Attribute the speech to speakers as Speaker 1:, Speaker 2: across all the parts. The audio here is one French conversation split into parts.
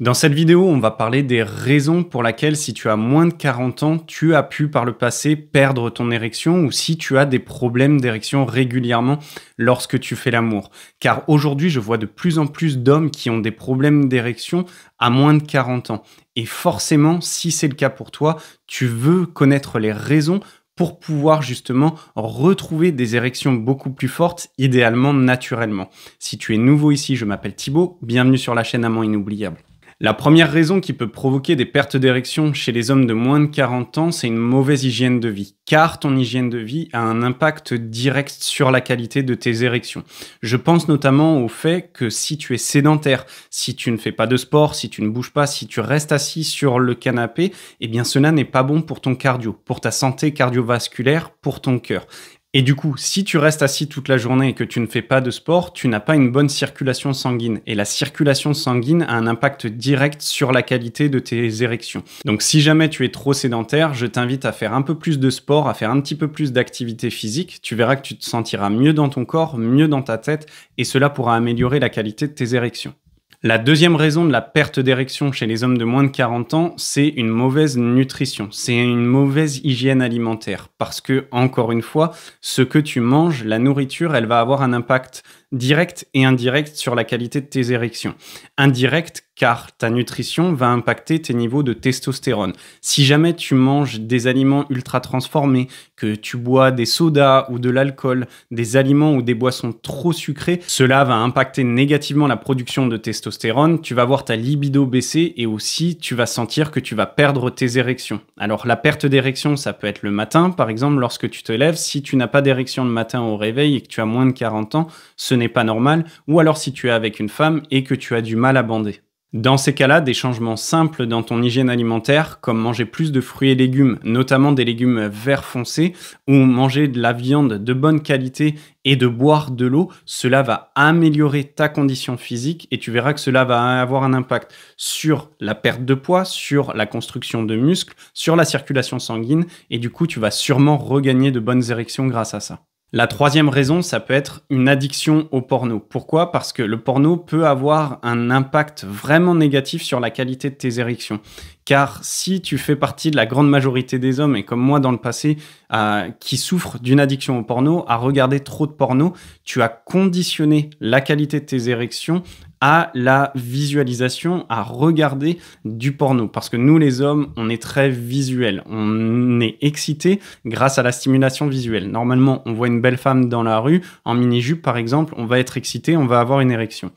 Speaker 1: Dans cette vidéo, on va parler des raisons pour lesquelles si tu as moins de 40 ans, tu as pu par le passé perdre ton érection ou si tu as des problèmes d'érection régulièrement lorsque tu fais l'amour. Car aujourd'hui, je vois de plus en plus d'hommes qui ont des problèmes d'érection à moins de 40 ans. Et forcément, si c'est le cas pour toi, tu veux connaître les raisons pour pouvoir justement retrouver des érections beaucoup plus fortes, idéalement naturellement. Si tu es nouveau ici, je m'appelle Thibaut, bienvenue sur la chaîne Amant Inoubliable. La première raison qui peut provoquer des pertes d'érection chez les hommes de moins de 40 ans, c'est une mauvaise hygiène de vie. Car ton hygiène de vie a un impact direct sur la qualité de tes érections. Je pense notamment au fait que si tu es sédentaire, si tu ne fais pas de sport, si tu ne bouges pas, si tu restes assis sur le canapé, eh bien cela n'est pas bon pour ton cardio, pour ta santé cardiovasculaire, pour ton cœur. Et du coup, si tu restes assis toute la journée et que tu ne fais pas de sport, tu n'as pas une bonne circulation sanguine. Et la circulation sanguine a un impact direct sur la qualité de tes érections. Donc si jamais tu es trop sédentaire, je t'invite à faire un peu plus de sport, à faire un petit peu plus d'activité physique. Tu verras que tu te sentiras mieux dans ton corps, mieux dans ta tête, et cela pourra améliorer la qualité de tes érections. La deuxième raison de la perte d'érection chez les hommes de moins de 40 ans, c'est une mauvaise nutrition, c'est une mauvaise hygiène alimentaire. Parce que, encore une fois, ce que tu manges, la nourriture, elle va avoir un impact direct et indirect sur la qualité de tes érections. Indirect, car ta nutrition va impacter tes niveaux de testostérone. Si jamais tu manges des aliments ultra transformés, que tu bois des sodas ou de l'alcool, des aliments ou des boissons trop sucrées, cela va impacter négativement la production de testostérone, tu vas voir ta libido baisser et aussi tu vas sentir que tu vas perdre tes érections. Alors la perte d'érection, ça peut être le matin, par exemple lorsque tu te lèves, si tu n'as pas d'érection le matin au réveil et que tu as moins de 40 ans, ce n'est pas normal, ou alors si tu es avec une femme et que tu as du mal à bander. Dans ces cas-là, des changements simples dans ton hygiène alimentaire, comme manger plus de fruits et légumes, notamment des légumes vert foncé, ou manger de la viande de bonne qualité et de boire de l'eau, cela va améliorer ta condition physique et tu verras que cela va avoir un impact sur la perte de poids, sur la construction de muscles, sur la circulation sanguine et du coup, tu vas sûrement regagner de bonnes érections grâce à ça. La troisième raison, ça peut être une addiction au porno. Pourquoi ? Parce que le porno peut avoir un impact vraiment négatif sur la qualité de tes érections. Car si tu fais partie de la grande majorité des hommes, et comme moi dans le passé, qui souffrent d'une addiction au porno, à regarder trop de porno, tu as conditionné la qualité de tes érections à la visualisation, à regarder du porno. Parce que nous, les hommes, on est très visuels. On est excité grâce à la stimulation visuelle. Normalement, on voit une belle femme dans la rue, en mini-jupe par exemple, on va être excité, on va avoir une érection.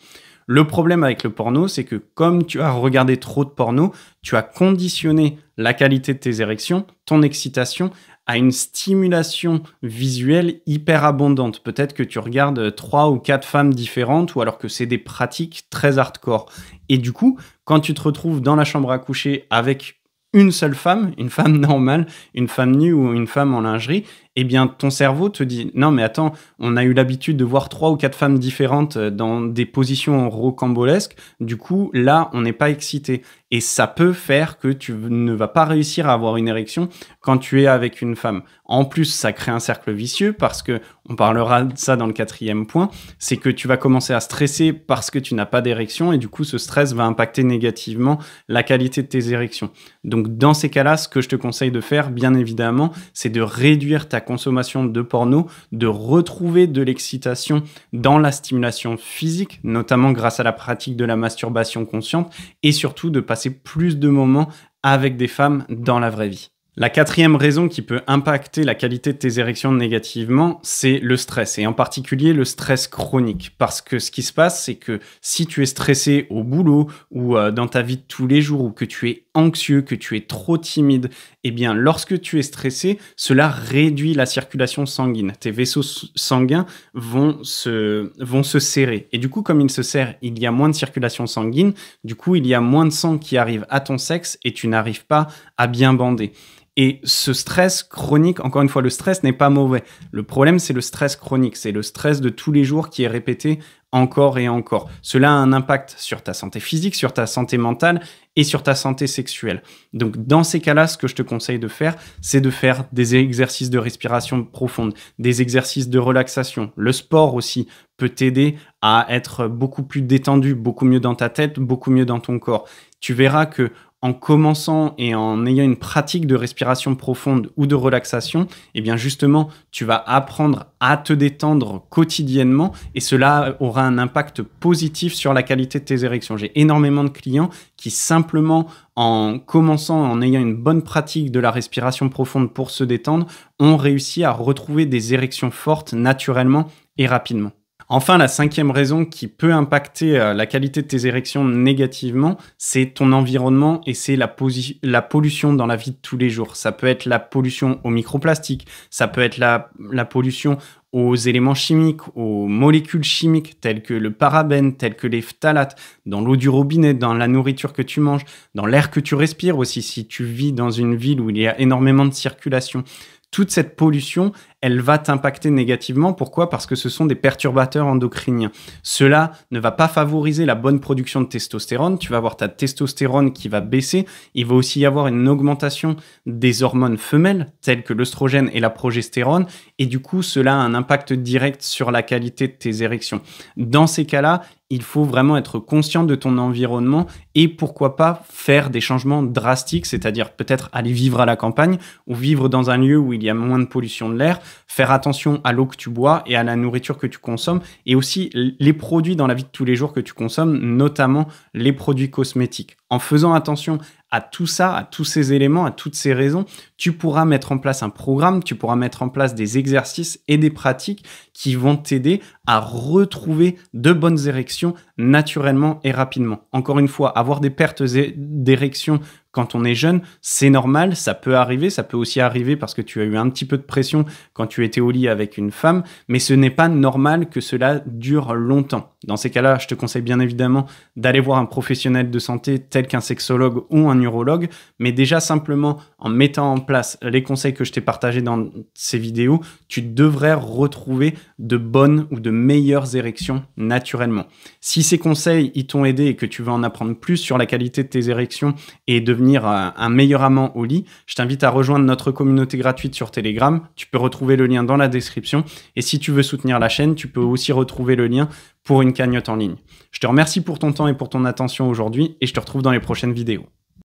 Speaker 1: Le problème avec le porno, c'est que comme tu as regardé trop de porno, tu as conditionné la qualité de tes érections, ton excitation, à une stimulation visuelle hyper abondante. Peut-être que tu regardes 3 ou 4 femmes différentes ou alors que c'est des pratiques très hardcore. Et du coup, quand tu te retrouves dans la chambre à coucher avec une seule femme, une femme normale, une femme nue ou une femme en lingerie, eh bien ton cerveau te dit « Non mais attends, on a eu l'habitude de voir 3 ou 4 femmes différentes dans des positions rocambolesques, du coup là on n'est pas excité. » Et ça peut faire que tu ne vas pas réussir à avoir une érection quand tu es avec une femme. En plus, ça crée un cercle vicieux parce que, on parlera de ça dans le 4e point, c'est que tu vas commencer à stresser parce que tu n'as pas d'érection et du coup ce stress va impacter négativement la qualité de tes érections. Donc dans ces cas-là, ce que je te conseille de faire, bien évidemment, c'est de réduire ta consommation de porno, de retrouver de l'excitation dans la stimulation physique, notamment grâce à la pratique de la masturbation consciente, et surtout de passer plus de moments avec des femmes dans la vraie vie. La 4e raison qui peut impacter la qualité de tes érections négativement, c'est le stress, et en particulier le stress chronique. Parce que ce qui se passe, c'est que si tu es stressé au boulot ou dans ta vie de tous les jours, ou que tu es anxieux, que tu es trop timide, eh bien lorsque tu es stressé, cela réduit la circulation sanguine. Tes vaisseaux sanguins vont se serrer. Et du coup, comme ils se serrent, il y a moins de circulation sanguine, du coup il y a moins de sang qui arrive à ton sexe et tu n'arrives pas à bien bander. Et ce stress chronique, encore une fois, le stress n'est pas mauvais. Le problème, c'est le stress chronique. C'est le stress de tous les jours qui est répété encore et encore. Cela a un impact sur ta santé physique, sur ta santé mentale et sur ta santé sexuelle. Donc dans ces cas-là, ce que je te conseille de faire, c'est de faire des exercices de respiration profonde, des exercices de relaxation. Le sport aussi peut t'aider à être beaucoup plus détendu, beaucoup mieux dans ta tête, beaucoup mieux dans ton corps. Tu verras que en commençant et en ayant une pratique de respiration profonde ou de relaxation, eh bien justement, tu vas apprendre à te détendre quotidiennement et cela aura un impact positif sur la qualité de tes érections. J'ai énormément de clients qui simplement en commençant, en ayant une bonne pratique de la respiration profonde pour se détendre, ont réussi à retrouver des érections fortes naturellement et rapidement. Enfin, la 5e raison qui peut impacter la qualité de tes érections négativement, c'est ton environnement et c'est la pollution dans la vie de tous les jours. Ça peut être la pollution aux microplastiques, ça peut être la pollution aux éléments chimiques, aux molécules chimiques telles que le parabène, telles que les phtalates, dans l'eau du robinet, dans la nourriture que tu manges, dans l'air que tu respires aussi si tu vis dans une ville où il y a énormément de circulation. Toute cette pollution, elle va t'impacter négativement. Pourquoi? Parce que ce sont des perturbateurs endocriniens. Cela ne va pas favoriser la bonne production de testostérone. Tu vas avoir ta testostérone qui va baisser. Il va aussi y avoir une augmentation des hormones femelles, telles que l'œstrogène et la progestérone. Et du coup, cela a un impact direct sur la qualité de tes érections. Dans ces cas-là, il faut vraiment être conscient de ton environnement et pourquoi pas faire des changements drastiques, c'est-à-dire peut-être aller vivre à la campagne ou vivre dans un lieu où il y a moins de pollution de l'air, faire attention à l'eau que tu bois et à la nourriture que tu consommes et aussi les produits dans la vie de tous les jours que tu consommes, notamment les produits cosmétiques. En faisant attention à tout ça, à tous ces éléments, à toutes ces raisons, tu pourras mettre en place un programme, tu pourras mettre en place des exercices et des pratiques qui vont t'aider à retrouver de bonnes érections naturellement et rapidement. Encore une fois, avoir des pertes d'érection quand on est jeune, c'est normal, ça peut arriver, ça peut aussi arriver parce que tu as eu un petit peu de pression quand tu étais au lit avec une femme, mais ce n'est pas normal que cela dure longtemps. Dans ces cas-là, je te conseille bien évidemment d'aller voir un professionnel de santé tel qu'un sexologue ou un urologue, mais déjà simplement en mettant en place les conseils que je t'ai partagés dans ces vidéos, tu devrais retrouver de bonnes ou de meilleures érections naturellement. Si ces conseils ils t'ont aidé et que tu veux en apprendre plus sur la qualité de tes érections et devenir un meilleur amant au lit, je t'invite à rejoindre notre communauté gratuite sur Telegram. Tu peux retrouver le lien dans la description. Et si tu veux soutenir la chaîne, tu peux aussi retrouver le lien pour une cagnotte en ligne. Je te remercie pour ton temps et pour ton attention aujourd'hui et je te retrouve dans les prochaines vidéos.